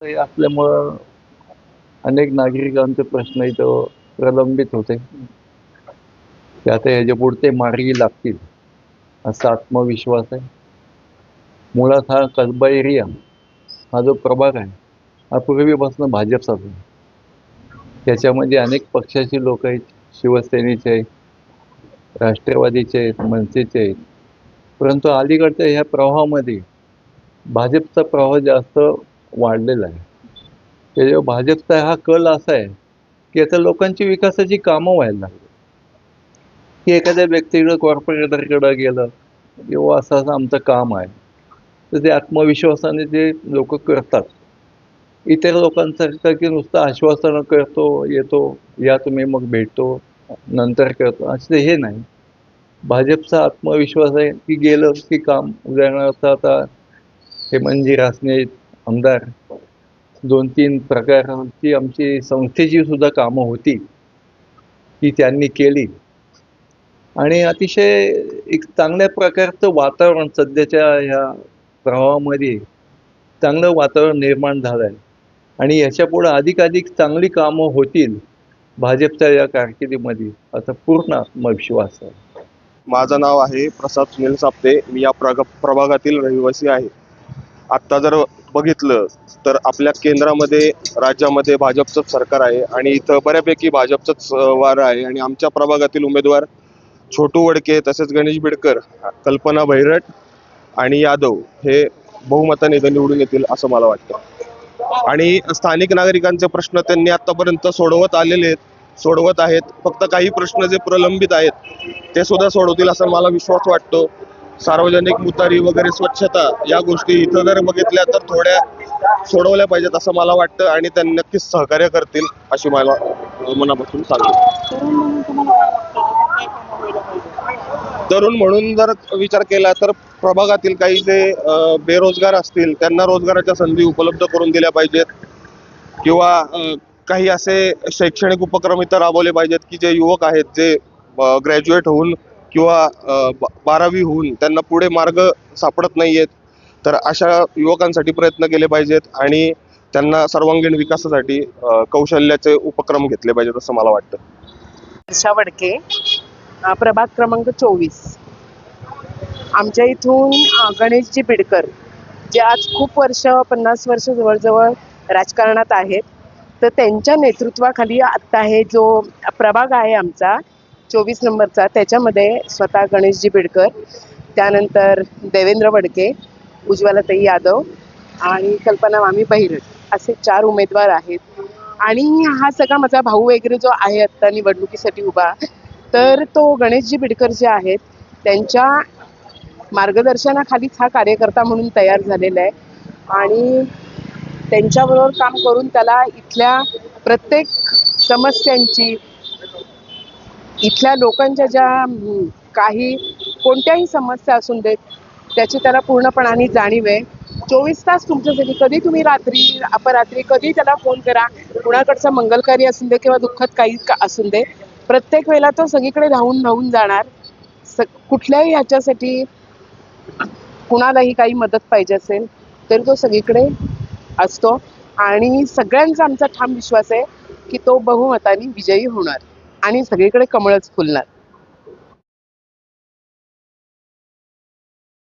हे असल्यामुळं अनेक नागरिकांचे प्रश्न इथं प्रलंबित होते. ते आता ह्याच्या पुढे मार्गी लागतील असा आत्मविश्वास आहे. मुळात हा कसबा एरिया हा जो प्रभाग आहे हा पूर्वीपासून भाजपचाच आहे. त्याच्यामध्ये अनेक पक्षाची लोक आहेत, शिवसेनेचे आहेत, राष्ट्रवादीचे आहेत, मनसेचे आहेत. परंतु अलीकडच्या ह्या प्रवाहामध्ये भाजपचा प्रवाह जास्त वाढलेला आहे. त्याच्यावर भाजपचा हा कल असा आहे की आता लोकांची विकासाची कामं व्हायला लागली, की एखाद्या व्यक्तीकडे कॉर्पोरेटरकडे गेलं किंवा असं असं आमचं काम आहे तर ते आत्मविश्वासाने ते लोक करतात. इतर लोकांसारखं की नुसतं आश्वासनं करतो, येतो, या तुम्ही मग भेटतो, नंतर करतो, असं हे नाही. भाजपचा आत्मविश्वास आहे की गेलं की काम. उदाहरणार्थ आता हेमंतजी रासने आमदार 2-3 प्रकारची आमची संस्थेची सुद्धा कामं होती ती त्यांनी केली आणि अतिशय एक चांगल्या प्रकारचं वातावरण सध्याच्या ह्या प्रवाहामध्ये चांगलं वातावरण निर्माण झालं आहे आणि याच्यापुढे अधिकाधिक चांगली कामं होतील भाजपच्या या कारकिर्दीमध्ये असा पूर्ण आत्मविश्वास आहे. माझं नाव आहे प्रसाद सुनील साप्ते. मी या प्रभागातील रहिवासी आहे. आत्ता जर बघितलं तर आपल्या केंद्रामध्ये राज्यामध्ये भाजपचंच सरकार आहे आणि इथं बऱ्यापैकी भाजपचंच वार आहे आणि आमच्या प्रभागातील उमेदवार छोटू वडके, तसेच गणेश बिडकर, कल्पना भैरट आणि यादव हे बहुमताने इथं निवडून येतील असं मला वाटतं. आणि स्थानिक नागरिकांचे प्रश्न त्यांनी आतापर्यंत सोडवत आहेत. फक्त काही प्रश्न जे प्रलंबित आहेत ते सुद्धा सोडवतील असं मला विश्वास वाटतो. सार्वजनिक मुतारी वगैरे, स्वच्छता, या गोष्टी इथं जर बघितल्या तर थोड्या सोडवल्या पाहिजेत असं मला वाटतं आणि त्यांनी नक्कीच सहकार्य करतील अशी मला मनापासून सांगतो. तरुण म्हणून जर विचार केला तर प्रभागातील काही जे बेरोजगार असतील त्यांना रोजगाराच्या संधी उपलब्ध करून दिल्या पाहिजेत किंवा काही असे शैक्षणिक उपक्रम इथं राबवले पाहिजेत की जे युवक आहेत जे ग्रॅज्युएट होऊन किंवा 12वी होऊन त्यांना पुढे मार्ग सापडत नाहीयेत, तर अशा युवकांसाठी प्रयत्न केले पाहिजेत आणि त्यांना सर्वांगीण विकासासाठी कौशल्याचे उपक्रम घेतले पाहिजेत असं मला वाटतं. वर्षा वडके, प्रभाग क्रमांक 24. आमच्या इथून गणेशजी बिडकर जे आज खूप वर्ष, 50 वर्ष जवळजवळ राजकारणात आहेत, तर त्यांच्या नेतृत्वाखाली आत्ता हे जो प्रभाग आहे आमचा 24 नंबरचा, त्याच्यामध्ये स्वतः गणेशजी बिडकर, त्यानंतर देवेंद्र वडके, उज्ज्वलाताई यादव आणि कल्पना मामी बहिरट असे 4 उमेदवार आहेत. आणि हा सगळा माझा भाऊ वगैरे जो आहे आत्ता निवडणुकीसाठी उभा, तर तो गणेशजी बिडकर जे आहेत त्यांच्या मार्गदर्शनाखालीच हा कार्यकर्ता म्हणून तयार झालेला आहे आणि त्यांच्याबरोबर काम करून त्याला इथल्या प्रत्येक समस्यांची, इथल्या लोकांच्या ज्या काही कोणत्याही समस्या असून देत त्याची त्याला पूर्णपणाने जाणीव आहे. 24 तास तुमच्यासाठी, कधी तुम्ही रात्री अपरात्री कधी त्याला फोन करा, कुणाकडचं मंगलकार्य असून दे किंवा दुःखद काही असून दे, प्रत्येक वेळेला तो सगळीकडे धावून जाणार. कुठल्याही ह्याच्यासाठी कुणालाही काही मदत पाहिजे असेल तर तो सगळीकडे असतो आणि सगळ्यांचा आमचा ठाम विश्वास आहे की तो बहुमताने विजयी होणार आणि सगळीकडे कमळच फुलणार.